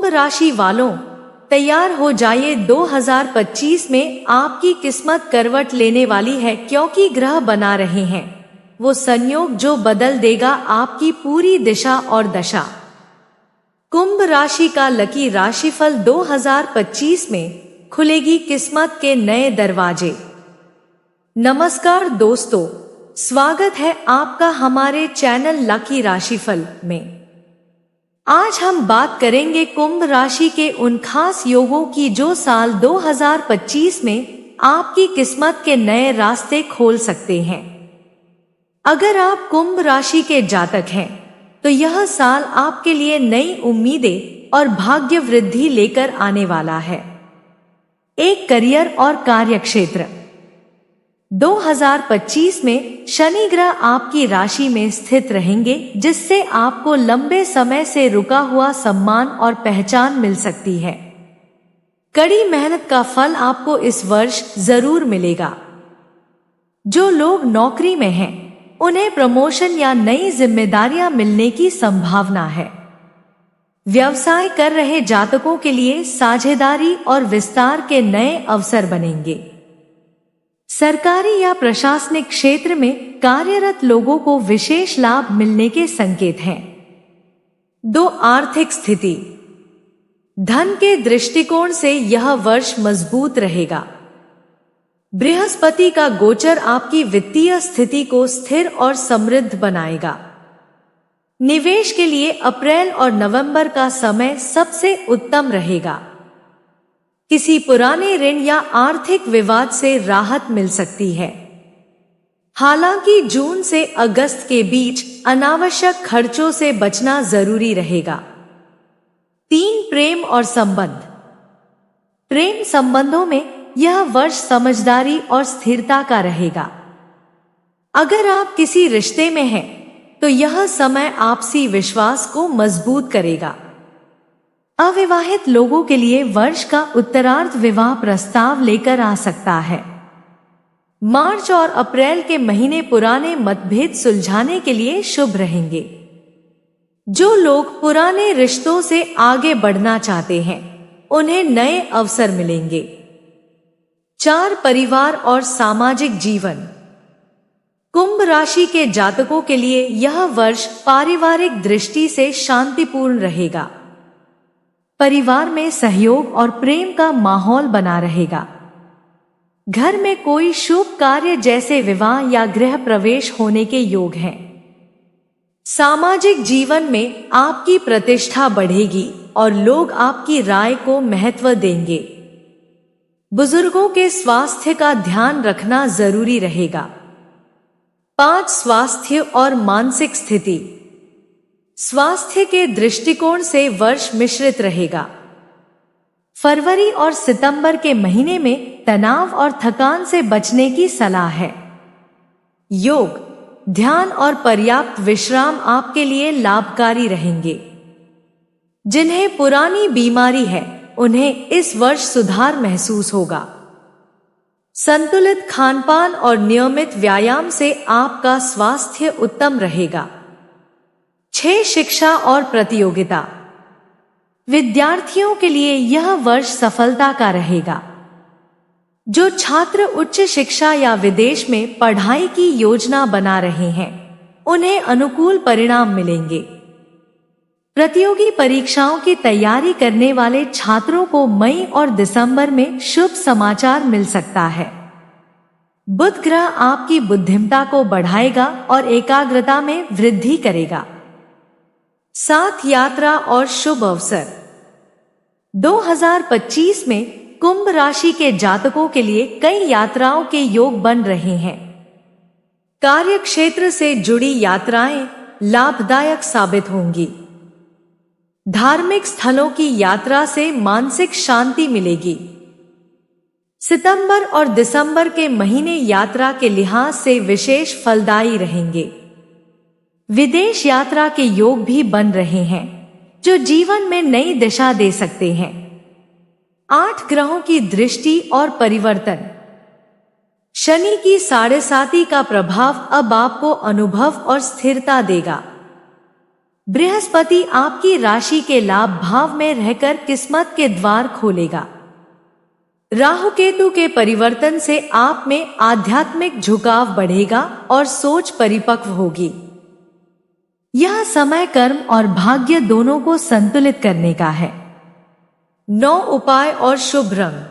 कुंभ राशि वालों, तैयार हो जाइए। 2025 में आपकी किस्मत करवट लेने वाली है, क्योंकि ग्रह बना रहे हैं वो संयोग जो बदल देगा आपकी पूरी दिशा और दशा। कुंभ राशि का लकी राशिफल 2025 में खुलेगी किस्मत के नए दरवाजे। नमस्कार दोस्तों, स्वागत है आपका हमारे चैनल लकी राशिफल में। आज हम बात करेंगे कुंभ राशि के उन खास योगों की जो साल 2025 में आपकी किस्मत के नए रास्ते खोल सकते हैं। अगर आप कुंभ राशि के जातक हैं तो यह साल आपके लिए नई उम्मीदें और भाग्य वृद्धि लेकर आने वाला है। एक करियर और कार्यक्षेत्र। 2025 में शनि ग्रह आपकी राशि में स्थित रहेंगे, जिससे आपको लंबे समय से रुका हुआ सम्मान और पहचान मिल सकती है। कड़ी मेहनत का फल आपको इस वर्ष जरूर मिलेगा। जो लोग नौकरी में हैं, उन्हें प्रमोशन या नई जिम्मेदारियां मिलने की संभावना है। व्यवसाय कर रहे जातकों के लिए साझेदारी और विस्तार के नए अवसर बनेंगे। सरकारी या प्रशासनिक क्षेत्र में कार्यरत लोगों को विशेष लाभ मिलने के संकेत हैं। 2. आर्थिक स्थिति। धन के दृष्टिकोण से यह वर्ष मजबूत रहेगा। बृहस्पति का गोचर आपकी वित्तीय स्थिति को स्थिर और समृद्ध बनाएगा। निवेश के लिए अप्रैल और नवंबर का समय सबसे उत्तम रहेगा। किसी पुराने ऋण या आर्थिक विवाद से राहत मिल सकती है। हालांकि जून से अगस्त के बीच अनावश्यक खर्चों से बचना जरूरी रहेगा। 3. प्रेम और संबंध। प्रेम संबंधों में यह वर्ष समझदारी और स्थिरता का रहेगा। अगर आप किसी रिश्ते में हैं तो यह समय आपसी विश्वास को मजबूत करेगा। अविवाहित लोगों के लिए वर्ष का उत्तरार्ध विवाह प्रस्ताव लेकर आ सकता है। मार्च और अप्रैल के महीने पुराने मतभेद सुलझाने के लिए शुभ रहेंगे। जो लोग पुराने रिश्तों से आगे बढ़ना चाहते हैं, उन्हें नए अवसर मिलेंगे। 4. परिवार और सामाजिक जीवन। कुंभ राशि के जातकों के लिए यह वर्ष पारिवारिक दृष्टि से शांतिपूर्ण रहेगा। परिवार में सहयोग और प्रेम का माहौल बना रहेगा। घर में कोई शुभ कार्य जैसे विवाह या गृह प्रवेश होने के योग हैं। सामाजिक जीवन में आपकी प्रतिष्ठा बढ़ेगी और लोग आपकी राय को महत्व देंगे। बुजुर्गों के स्वास्थ्य का ध्यान रखना जरूरी रहेगा। 5. स्वास्थ्य और मानसिक स्थिति। स्वास्थ्य के दृष्टिकोण से वर्ष मिश्रित रहेगा। फरवरी और सितंबर के महीने में तनाव और थकान से बचने की सलाह है। योग, ध्यान और पर्याप्त विश्राम आपके लिए लाभकारी रहेंगे। जिन्हें पुरानी बीमारी है, उन्हें इस वर्ष सुधार महसूस होगा। संतुलित खानपान और नियमित व्यायाम से आपका स्वास्थ्य उत्तम रहेगा। 6. शिक्षा और प्रतियोगिता। विद्यार्थियों के लिए यह वर्ष सफलता का रहेगा। जो छात्र उच्च शिक्षा या विदेश में पढ़ाई की योजना बना रहे हैं, उन्हें अनुकूल परिणाम मिलेंगे। प्रतियोगी परीक्षाओं की तैयारी करने वाले छात्रों को मई और दिसंबर में शुभ समाचार मिल सकता है। बुध ग्रह आपकी बुद्धिमत्ता को बढ़ाएगा और एकाग्रता में वृद्धि करेगा। 7. यात्रा और शुभ अवसर। 2025 में कुंभ राशि के जातकों के लिए कई यात्राओं के योग बन रहे हैं। कार्यक्षेत्र से जुड़ी यात्राएं लाभदायक साबित होंगी। धार्मिक स्थलों की यात्रा से मानसिक शांति मिलेगी। सितंबर और दिसंबर के महीने यात्रा के लिहाज से विशेष फलदायी रहेंगे। विदेश यात्रा के योग भी बन रहे हैं, जो जीवन में नई दिशा दे सकते हैं। 8. ग्रहों की दृष्टि और परिवर्तन। शनि की 7.5 का प्रभाव अब आपको अनुभव और स्थिरता देगा। बृहस्पति आपकी राशि के लाभ भाव में रहकर किस्मत के द्वार खोलेगा। राहु केतु के परिवर्तन से आप में आध्यात्मिक झुकाव बढ़ेगा और सोच परिपक्व होगी। यह समय कर्म और भाग्य दोनों को संतुलित करने का है। 9 उपाय और शुभ रंग।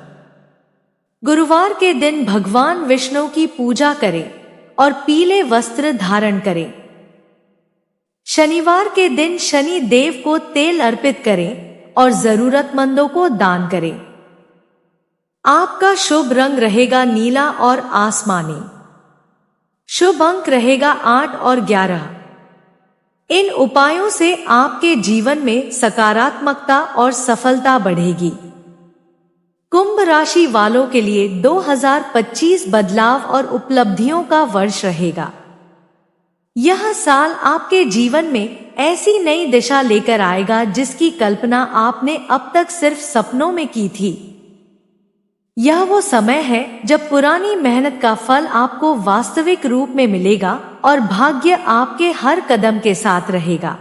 गुरुवार के दिन भगवान विष्णु की पूजा करें और पीले वस्त्र धारण करें। शनिवार के दिन शनि देव को तेल अर्पित करें और जरूरतमंदों को दान करें। आपका शुभ रंग रहेगा नीला और आसमानी। शुभ अंक रहेगा 8 और 11। इन उपायों से आपके जीवन में सकारात्मकता और सफलता बढ़ेगी। कुंभ राशि वालों के लिए 2025 बदलाव और उपलब्धियों का वर्ष रहेगा। यह साल आपके जीवन में ऐसी नई दिशा लेकर आएगा जिसकी कल्पना आपने अब तक सिर्फ सपनों में की थी। यह वो समय है जब पुरानी मेहनत का फल आपको वास्तविक रूप में मिलेगा और भाग्य आपके हर कदम के साथ रहेगा।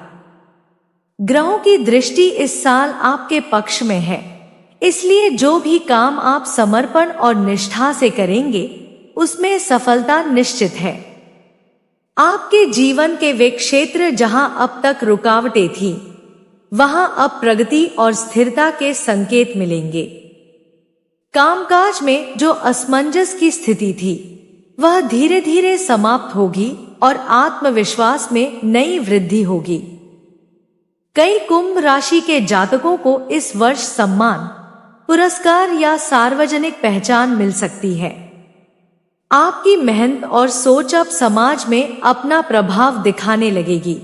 ग्रहों की दृष्टि इस साल आपके पक्ष में है, इसलिए जो भी काम आप समर्पण और निष्ठा से करेंगे उसमें सफलता निश्चित है। आपके जीवन के वे क्षेत्र जहां अब तक रुकावटें थी, वहां अब प्रगति और स्थिरता के संकेत मिलेंगे। कामकाज में जो असमंजस की स्थिति थी, वह धीरे धीरे समाप्त होगी और आत्मविश्वास में नई वृद्धि होगी। कई कुंभ राशि के जातकों को इस वर्ष सम्मान, पुरस्कार या सार्वजनिक पहचान मिल सकती है। आपकी मेहनत और सोच अब समाज में अपना प्रभाव दिखाने लगेगी।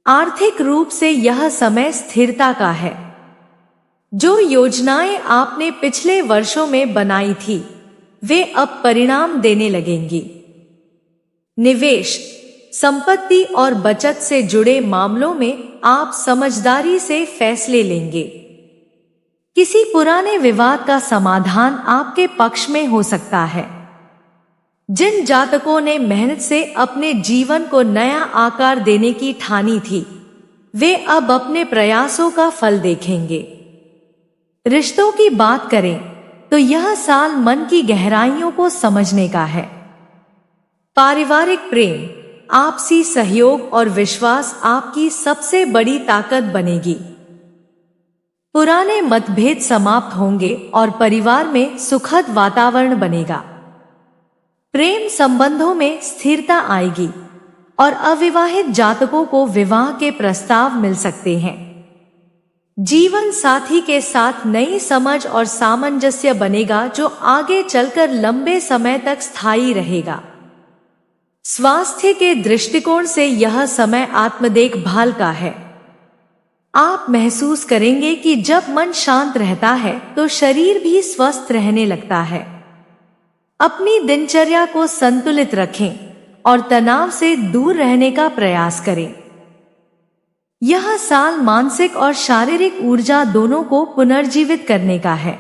आर्थिक रूप से यह समय स्थिरता का है। जो योजनाएं आपने पिछले वर्षों में बनाई थी, वे अब परिणाम देने लगेंगी। निवेश, संपत्ति और बचत से जुड़े मामलों में आप समझदारी से फैसले लेंगे। किसी पुराने विवाद का समाधान आपके पक्ष में हो सकता है। जिन जातकों ने मेहनत से अपने जीवन को नया आकार देने की ठानी थी, वे अब अपने प्रयासों का फल देखेंगे। रिश्तों की बात करें तो यह साल मन की गहराइयों को समझने का है। पारिवारिक प्रेम, आपसी सहयोग और विश्वास आपकी सबसे बड़ी ताकत बनेगी। पुराने मतभेद समाप्त होंगे और परिवार में सुखद वातावरण बनेगा। प्रेम संबंधों में स्थिरता आएगी और अविवाहित जातकों को विवाह के प्रस्ताव मिल सकते हैं। जीवन साथी के साथ नई समझ और सामंजस्य बनेगा जो आगे चलकर लंबे समय तक स्थायी रहेगा। स्वास्थ्य के दृष्टिकोण से यह समय आत्मदेखभाल का है। आप महसूस करेंगे कि जब मन शांत रहता है तो शरीर भी स्वस्थ रहने लगता है। अपनी दिनचर्या को संतुलित रखें और तनाव से दूर रहने का प्रयास करें। यह साल मानसिक और शारीरिक ऊर्जा दोनों को पुनर्जीवित करने का है।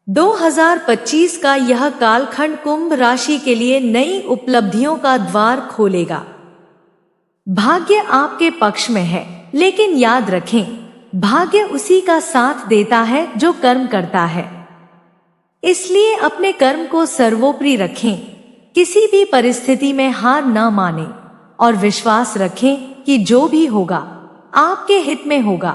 2025 का यह कालखंड कुंभ राशि के लिए नई उपलब्धियों का द्वार खोलेगा। भाग्य आपके पक्ष में है, लेकिन याद रखें, भाग्य उसी का साथ देता है जो कर्म करता है। इसलिए अपने कर्म को सर्वोपरि रखें, किसी भी परिस्थिति में हार न मानें और विश्वास रखें कि जो भी होगा आपके हित में होगा।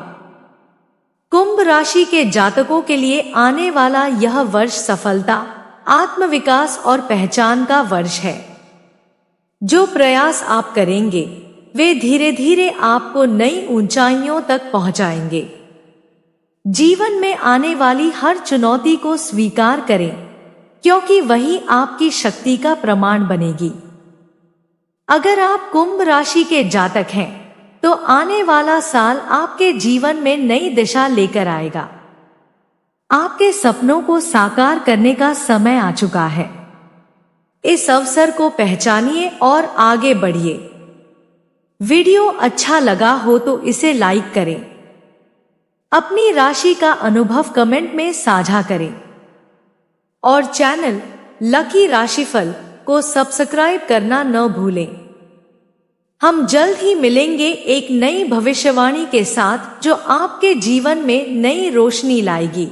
कुंभ राशि के जातकों के लिए आने वाला यह वर्ष सफलता, आत्मविकास और पहचान का वर्ष है। जो प्रयास आप करेंगे वे धीरे धीरे आपको नई ऊंचाइयों तक पहुंचाएंगे। जीवन में आने वाली हर चुनौती को स्वीकार करें, क्योंकि वही आपकी शक्ति का प्रमाण बनेगी। अगर आप कुंभ राशि के जातक हैं तो आने वाला साल आपके जीवन में नई दिशा लेकर आएगा। आपके सपनों को साकार करने का समय आ चुका है। इस अवसर को पहचानिए और आगे बढ़िए। वीडियो अच्छा लगा हो तो इसे लाइक करें। अपनी राशि का अनुभव कमेंट में साझा करें और चैनल लकी राशिफल को सब्सक्राइब करना न भूलें। हम जल्द ही मिलेंगे एक नई भविष्यवाणी के साथ जो आपके जीवन में नई रोशनी लाएगी।